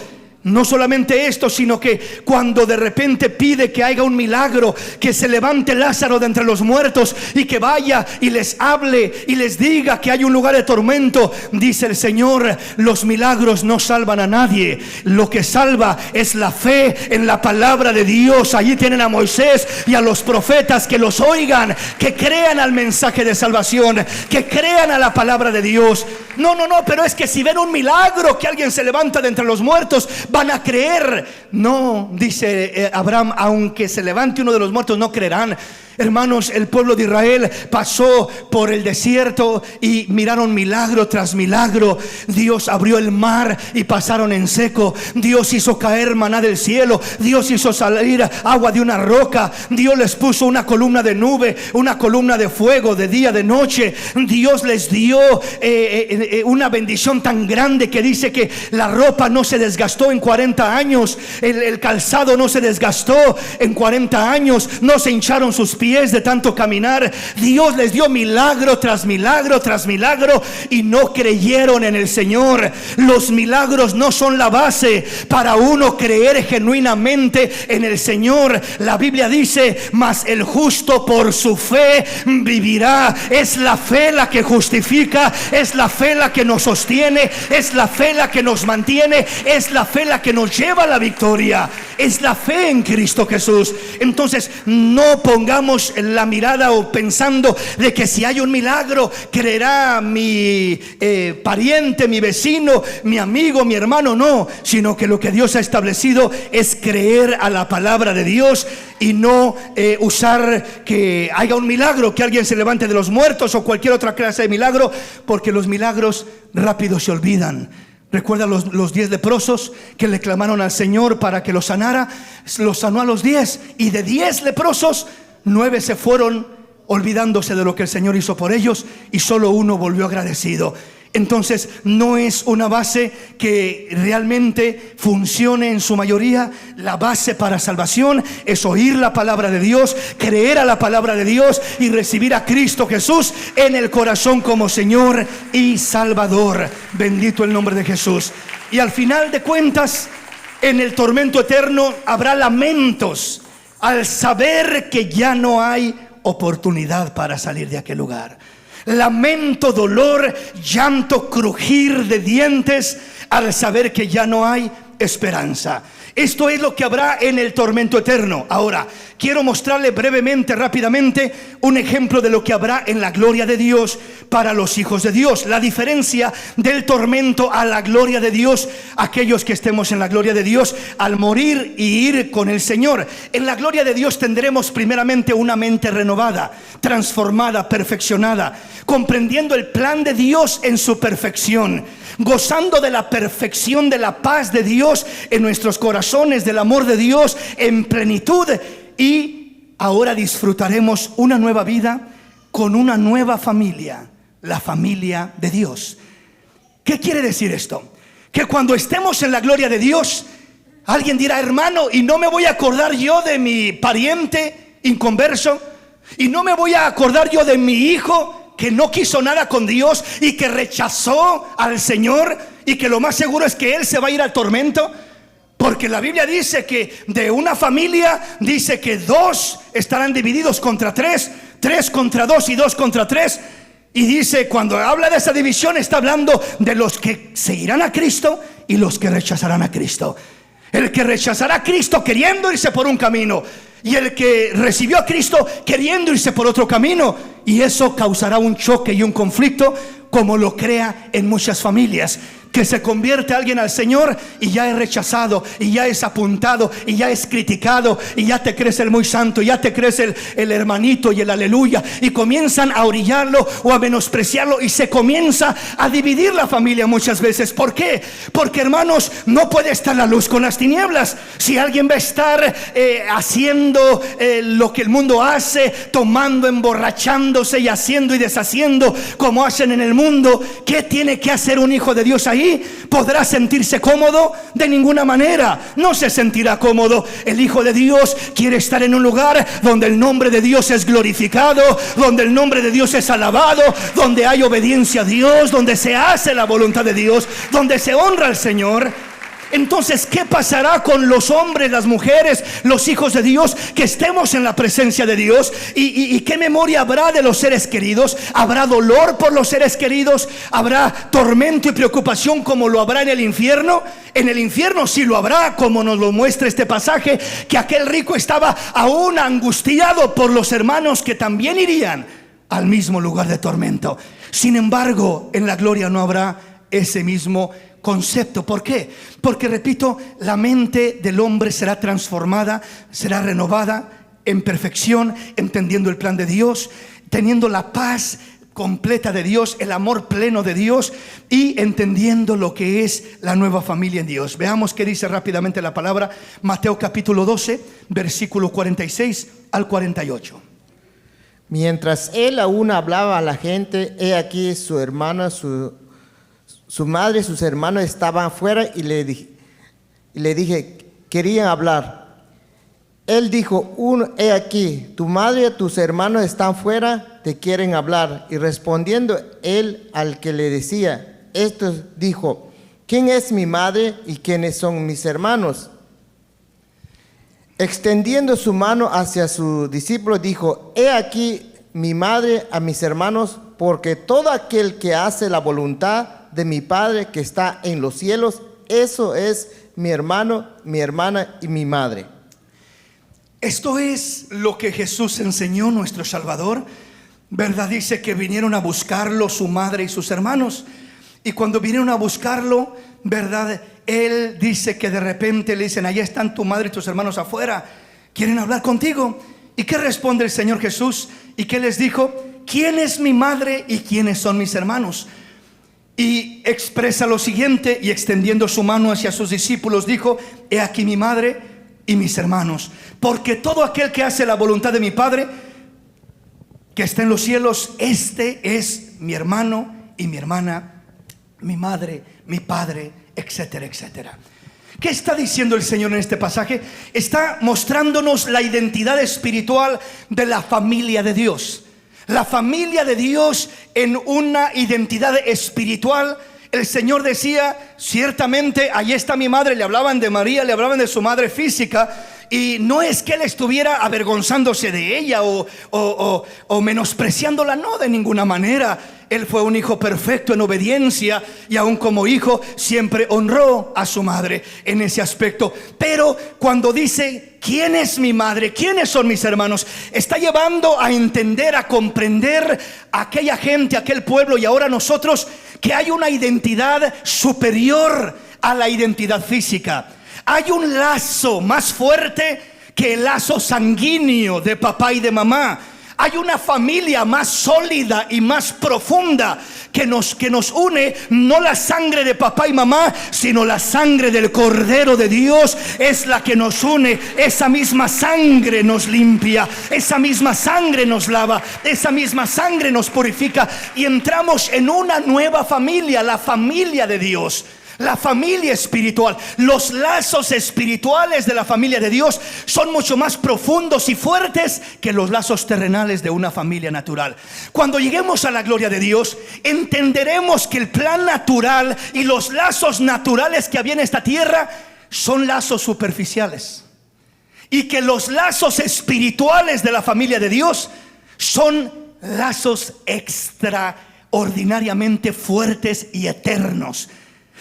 No solamente esto, sino que cuando de repente pide que haya un milagro, que se levante Lázaro de entre los muertos y que vaya y les hable y les diga que hay un lugar de tormento, dice el Señor: los milagros no salvan a nadie, lo que salva es la fe en la palabra de Dios. Allí tienen a Moisés y a los profetas, que los oigan, que crean al mensaje de salvación, que crean a la palabra de Dios. No, pero es que si ven un milagro, que alguien se levanta de entre los muertos, van a creer. No, dice Abraham, aunque se levante uno de los muertos, no creerán. Hermanos, el pueblo de Israel pasó por el desierto y miraron milagro tras milagro. Dios abrió el mar y pasaron en seco. Dios hizo caer maná del cielo. Dios hizo salir agua de una roca. Dios les puso una columna de nube, una columna de fuego de día, de noche. Dios les dio una bendición tan grande que dice que la ropa no se desgastó en 40 años. El calzado no se desgastó en 40 años. No se hincharon sus pies de tanto caminar. Dios les dio milagro tras milagro tras milagro y no creyeron en el Señor. Los milagros no son la base para uno creer genuinamente en el Señor. La Biblia dice: mas el justo por su fe vivirá. Es la fe la que justifica, es la fe la que nos sostiene, es la fe la que nos mantiene, es la fe la que nos lleva a la victoria. Es la fe en Cristo Jesús. Entonces, no pongamos la mirada o pensando de que si hay un milagro creerá mi pariente, mi vecino, mi amigo, mi hermano. No, sino que lo que Dios ha establecido es creer a la palabra de Dios y no usar que haya un milagro, que alguien se levante de los muertos o cualquier otra clase de milagro, porque los milagros rápido se olvidan. Recuerda los 10 leprosos que le clamaron al Señor para que los sanara. Los sanó a los 10, y de 10 leprosos, 9 se fueron olvidándose de lo que el Señor hizo por ellos, y solo uno volvió agradecido. Entonces, no es una base que realmente funcione en su mayoría. La base para salvación es oír la palabra de Dios, creer a la palabra de Dios y recibir a Cristo Jesús en el corazón como Señor y Salvador. Bendito el nombre de Jesús. Y al final de cuentas, en el tormento eterno habrá lamentos al saber que ya no hay oportunidad para salir de aquel lugar. Lamento, dolor, llanto, crujir de dientes al saber que ya no hay esperanza. Esto es lo que habrá en el tormento eterno. Ahora, quiero mostrarle brevemente, rápidamente, un ejemplo de lo que habrá en la gloria de Dios para los hijos de Dios. La diferencia del tormento a la gloria de Dios. Aquellos que estemos en la gloria de Dios, al morir y ir con el Señor. En la gloria de Dios tendremos primeramente una mente renovada, transformada, perfeccionada, comprendiendo el plan de Dios en su perfección, gozando de la perfección de la paz de Dios en nuestros corazones, del amor de Dios en plenitud. Y ahora disfrutaremos una nueva vida con una nueva familia, la familia de Dios. ¿Qué quiere decir esto? Que cuando estemos en la gloria de Dios, alguien dirá: hermano, ¿y no me voy a acordar yo de mi pariente inconverso? ¿Y no me voy a acordar yo de mi hijo que no quiso nada con Dios y que rechazó al Señor, y que lo más seguro es que él se va a ir al tormento? Porque la Biblia dice que de una familia, dice que 2 estarán divididos contra 3, 3 contra 2 y 2 contra 3. Y dice, cuando habla de esa división, está hablando de los que seguirán a Cristo y los que rechazarán a Cristo. El que rechazará a Cristo queriendo irse por un camino, y el que recibió a Cristo queriendo irse por otro camino. Y eso causará un choque y un conflicto, como lo crea en muchas familias. que se convierte alguien al Señor y ya es rechazado, y ya es apuntado, y ya es criticado, y ya te crees el muy santo, ya te crees el hermanito y el aleluya, y comienzan a orillarlo o a menospreciarlo, y se comienza a dividir la familia muchas veces. ¿Por qué? Porque, hermanos, no puede estar la luz con las tinieblas. Si alguien va a estar haciendo lo que el mundo hace, tomando, emborrachándose y haciendo y deshaciendo como hacen en el mundo, ¿qué tiene que hacer un hijo de Dios ahí? ¿Podrá sentirse cómodo? De ninguna manera, no se sentirá cómodo. El hijo de Dios quiere estar en un lugar donde el nombre de Dios es glorificado, donde el nombre de Dios es alabado, donde hay obediencia a Dios, donde se hace la voluntad de Dios, donde se honra al Señor. Entonces, ¿qué pasará con los hombres, las mujeres, los hijos de Dios que estemos en la presencia de Dios? ¿Y qué memoria habrá de los seres queridos? ¿Habrá dolor por los seres queridos? ¿Habrá tormento y preocupación como lo habrá en el infierno? En el infierno sí lo habrá, como nos lo muestra este pasaje, que aquel rico estaba aún angustiado por los hermanos que también irían al mismo lugar de tormento. Sin embargo, en la gloria no habrá ese mismo concepto. ¿Por qué? Porque, repito, la mente del hombre será transformada, será renovada en perfección, entendiendo el plan de Dios, teniendo la paz completa de Dios, el amor pleno de Dios, y entendiendo lo que es la nueva familia en Dios. Veamos qué dice rápidamente la palabra. Mateo capítulo 12, versículo 46 al 48. Mientras él aún hablaba a la gente, he aquí su hermana, su madre y sus hermanos estaban afuera, y le dije, querían hablar. Él dijo, he aquí, tu madre y tus hermanos están fuera, te quieren hablar. Y respondiendo él al que le decía esto, dijo, ¿quién es mi madre y quiénes son mis hermanos? Extendiendo su mano hacia su discípulo, dijo, he aquí mi madre a mis hermanos, porque todo aquel que hace la voluntad de mi Padre que está en los cielos, eso es mi hermano, mi hermana y mi madre. Esto es lo que Jesús enseñó, nuestro Salvador, ¿verdad? Dice que vinieron a buscarlo su madre y sus hermanos, y cuando vinieron a buscarlo, ¿verdad? Él dice que de repente le dicen, allá están tu madre y tus hermanos afuera, quieren hablar contigo. ¿Y qué responde el Señor Jesús? ¿Y qué les dijo? ¿Quién es mi madre y quiénes son mis hermanos? Y expresa lo siguiente, y extendiendo su mano hacia sus discípulos dijo, he aquí mi madre y mis hermanos, porque todo aquel que hace la voluntad de mi Padre que está en los cielos, este es mi hermano y mi hermana, mi madre, mi padre, etcétera, etcétera. ¿Qué está diciendo el Señor en este pasaje? Está mostrándonos la identidad espiritual de la familia de Dios. La familia de Dios en una identidad espiritual. El Señor decía, ciertamente, allí está mi madre. Le hablaban de María, le hablaban de su madre física. Y no es que él estuviera avergonzándose de ella o menospreciándola, no, de ninguna manera. Él fue un hijo perfecto en obediencia, y aún como hijo siempre honró a su madre en ese aspecto. Pero cuando dice, ¿quién es mi madre? ¿Quiénes son mis hermanos? Está llevando a entender, a comprender a aquella gente, a aquel pueblo, y ahora nosotros, que hay una identidad superior a la identidad física. Hay un lazo más fuerte que el lazo sanguíneo de papá y de mamá. Hay una familia más sólida y más profunda que nos une, no la sangre de papá y mamá, sino la sangre del Cordero de Dios es la que nos une. Esa misma sangre nos limpia, esa misma sangre nos lava, esa misma sangre nos purifica, y entramos en una nueva familia, la familia de Dios. La familia espiritual, los lazos espirituales de la familia de Dios son mucho más profundos y fuertes que los lazos terrenales de una familia natural. Cuando lleguemos a la gloria de Dios, entenderemos que el plan natural y los lazos naturales que había en esta tierra son lazos superficiales, y que los lazos espirituales de la familia de Dios son lazos extraordinariamente fuertes y eternos.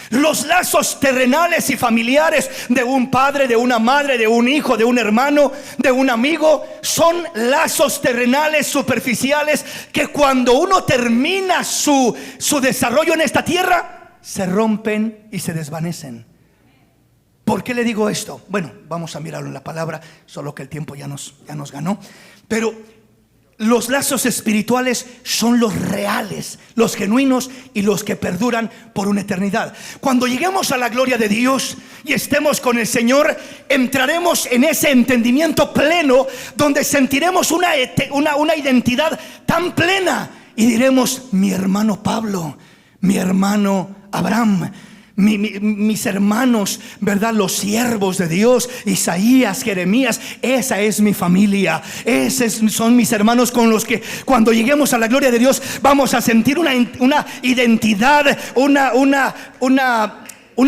Los lazos terrenales y familiares de un padre, de una madre, de un hijo, de un hermano, de un amigo, son lazos terrenales superficiales que cuando uno termina su desarrollo en esta tierra, se rompen y se desvanecen. ¿Por qué le digo esto? Bueno, vamos a mirarlo en la palabra, solo que el tiempo ya nos ganó. Pero los lazos espirituales son los reales, los genuinos y los que perduran por una eternidad. Cuando lleguemos a la gloria de Dios y estemos con el Señor, entraremos en ese entendimiento pleno donde sentiremos una identidad tan plena y diremos: mi hermano Pablo, mi hermano Abraham, mis hermanos, ¿verdad? Los siervos de Dios, Isaías, Jeremías, esa es mi familia. Esos son mis hermanos con los que cuando lleguemos a la gloria de Dios vamos a sentir una identidad, una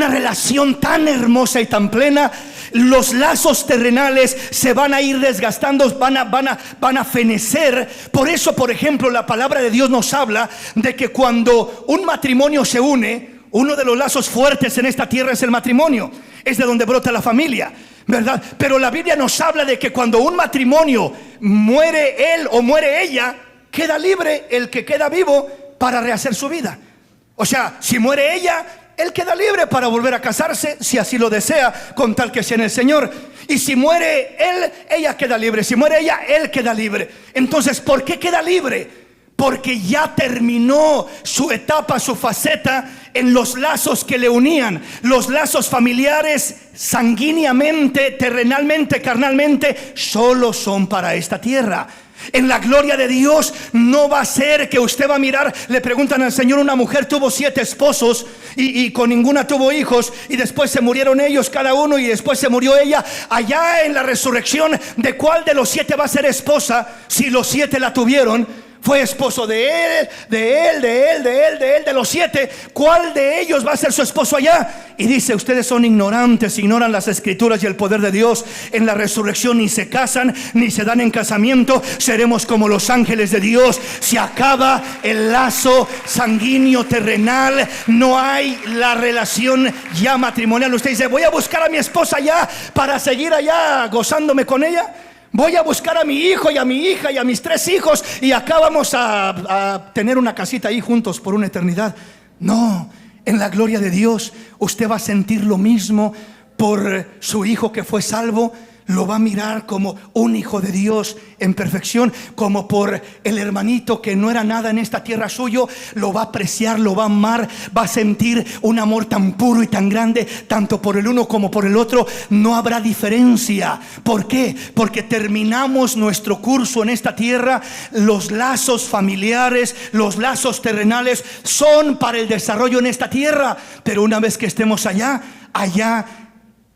relación tan hermosa y tan plena. Los lazos terrenales se van a ir desgastando, van a fenecer. Por eso, por ejemplo, la palabra de Dios nos habla de que cuando un matrimonio se une, uno de los lazos fuertes en esta tierra es el matrimonio. Es de donde brota la familia, ¿verdad? Pero la Biblia nos habla de que cuando un matrimonio muere él o muere ella, queda libre el que queda vivo para rehacer su vida. O sea, si muere ella, él queda libre para volver a casarse, si así lo desea, con tal que sea en el Señor. Y si muere él, ella queda libre. Si muere ella, él queda libre. Entonces, ¿por qué queda libre? Porque ya terminó su etapa, su faceta en los lazos que le unían. Los lazos familiares, sanguíneamente, terrenalmente, carnalmente, solo son para esta tierra. En la gloria de Dios no va a ser que usted va a mirar. Le preguntan al Señor: una mujer tuvo 7 esposos y con ninguna tuvo hijos, y después se murieron ellos cada uno, y después se murió ella. Allá en la resurrección, ¿de cuál de los 7 va a ser esposa? Si los 7 la tuvieron. Fue esposo de los 7. ¿Cuál de ellos va a ser su esposo allá? Y dice: ustedes son ignorantes, ignoran las escrituras y el poder de Dios. En la resurrección ni se casan, ni se dan en casamiento. Seremos como los ángeles de Dios. Se acaba el lazo sanguíneo terrenal. No hay la relación ya matrimonial. Usted dice: voy a buscar a mi esposa allá para seguir allá gozándome con ella. Voy a buscar a mi hijo y a mi hija y a mis 3 hijos, y acá vamos a tener una casita ahí juntos por una eternidad. No, en la gloria de Dios usted va a sentir lo mismo por su hijo que fue salvo. Lo va a mirar como un hijo de Dios en perfección, como por el hermanito que no era nada en esta tierra suyo. Lo va a apreciar, lo va a amar, va a sentir un amor tan puro y tan grande, tanto por el uno como por el otro. No habrá diferencia. ¿Por qué? Porque terminamos nuestro curso en esta tierra. Los lazos familiares, los lazos terrenales son para el desarrollo en esta tierra, pero una vez que estemos allá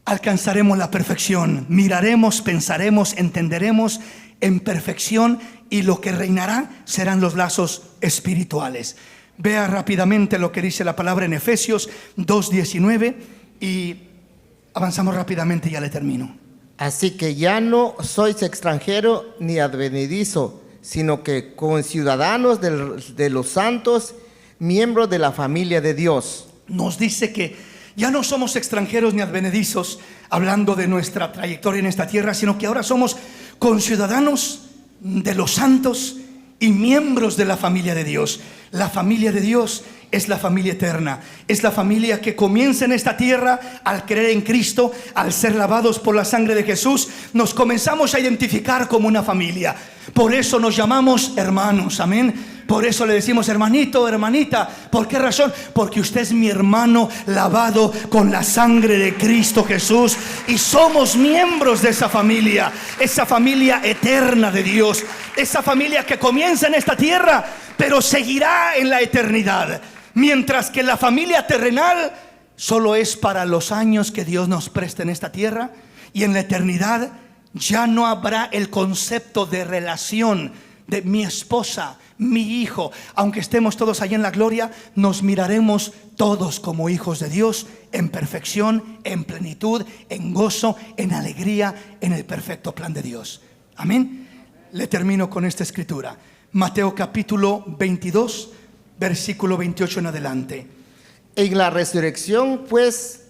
alcanzaremos la perfección. Miraremos, pensaremos, entenderemos en perfección, y lo que reinará serán los lazos espirituales. Vea rápidamente lo que dice la palabra en Efesios 2:19 y avanzamos rápidamente y ya le termino. Así que ya no sois extranjero ni advenedizo, sino que conciudadanos de los santos, miembros de la familia de Dios. Nos dice que ya no somos extranjeros ni advenedizos, hablando de nuestra trayectoria en esta tierra, sino que ahora somos conciudadanos de los santos y miembros de la familia de Dios. La familia de Dios es la familia eterna, es la familia que comienza en esta tierra al creer en Cristo, al ser lavados por la sangre de Jesús. Nos comenzamos a identificar como una familia. Por eso nos llamamos hermanos, amén. Por eso le decimos hermanito, hermanita. ¿Por qué razón? Porque usted es mi hermano lavado con la sangre de Cristo Jesús, y somos miembros de esa familia eterna de Dios, esa familia que comienza en esta tierra pero seguirá en la eternidad. Mientras que la familia terrenal solo es para los años que Dios nos presta en esta tierra, y en la eternidad ya no habrá el concepto de relación de mi esposa, mi hijo. Aunque estemos todos allá en la gloria, nos miraremos todos como hijos de Dios, en perfección, en plenitud, en gozo, en alegría, en el perfecto plan de Dios. Amén. Le termino con esta escritura. Mateo capítulo 22, versículo 28 en adelante. En la resurrección, pues,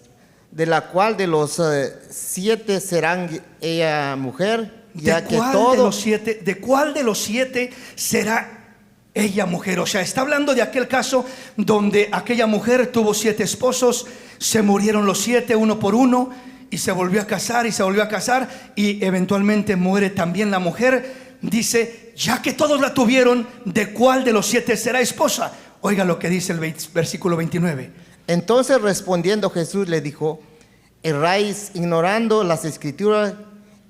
de la cual de los 7 serán ella mujer, ya que todos... ¿De cuál de los 7 será ella mujer. O sea, está hablando de aquel caso donde aquella mujer tuvo 7 esposos, se murieron los 7 uno por uno, y se volvió a casar y se volvió a casar, y eventualmente muere también la mujer. Dice, ya que todos la tuvieron, ¿de cuál de los 7 será esposa? Oiga lo que dice el versículo 29. Entonces respondiendo Jesús le dijo: erráis ignorando las escrituras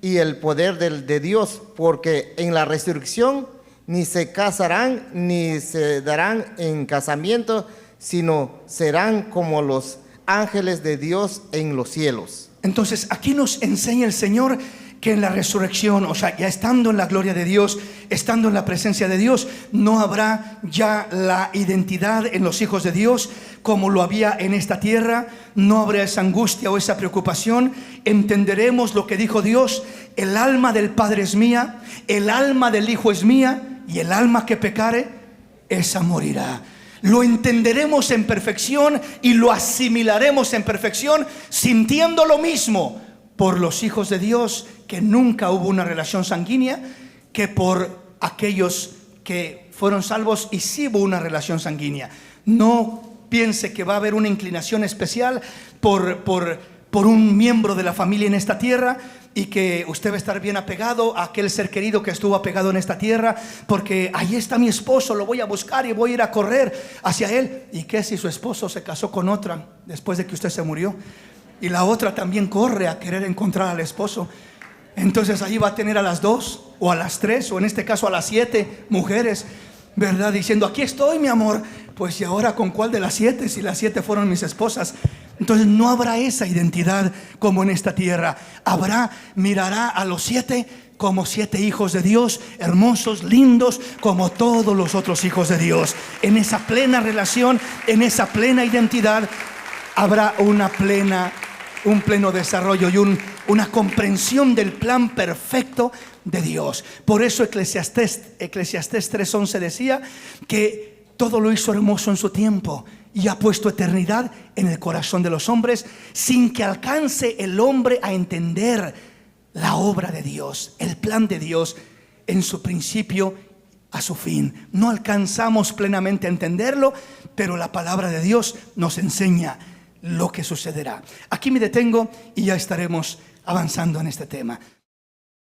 y el poder de Dios, porque en la resurrección ni se casarán ni se darán en casamiento, sino serán como los ángeles de Dios en los cielos. Entonces aquí nos enseña el Señor que en la resurrección, o sea, ya estando en la gloria de Dios, estando en la presencia de Dios, no habrá ya la identidad en los hijos de Dios como lo había en esta tierra. No habrá esa angustia o esa preocupación. Entenderemos lo que dijo Dios: el alma del Padre es mía, el alma del Hijo es mía, y el alma que pecare, esa morirá. Lo entenderemos en perfección y lo asimilaremos en perfección, sintiendo lo mismo por los hijos de Dios, que nunca hubo una relación sanguínea, que por aquellos que fueron salvos y sí hubo una relación sanguínea. No piense que va a haber una inclinación especial por un miembro de la familia en esta tierra, y que usted va a estar bien apegado a aquel ser querido que estuvo apegado en esta tierra, porque ahí está mi esposo, lo voy a buscar y voy a ir a correr hacia él. ¿Y qué si su esposo se casó con otra después de que usted se murió? Y la otra también corre a querer encontrar al esposo. Entonces ahí va a tener a las 2 o a las 3 o en este caso a las 7 mujeres, ¿verdad? Diciendo, aquí estoy, mi amor. Pues ¿y ahora con cuál de las 7? Si las 7 fueron mis esposas. Entonces no habrá esa identidad como en esta tierra. Mirará a los 7 como 7 hijos de Dios, hermosos, lindos, como todos los otros hijos de Dios. En esa plena relación, en esa plena identidad, habrá un pleno desarrollo y una comprensión del plan perfecto de Dios. Por eso Eclesiastés 3:11 decía que todo lo hizo hermoso en su tiempo y ha puesto eternidad en el corazón de los hombres, sin que alcance el hombre a entender la obra de Dios, el plan de Dios en su principio a su fin. No alcanzamos plenamente a entenderlo, pero la palabra de Dios nos enseña lo que sucederá. Aquí me detengo y ya estaremos avanzando en este tema.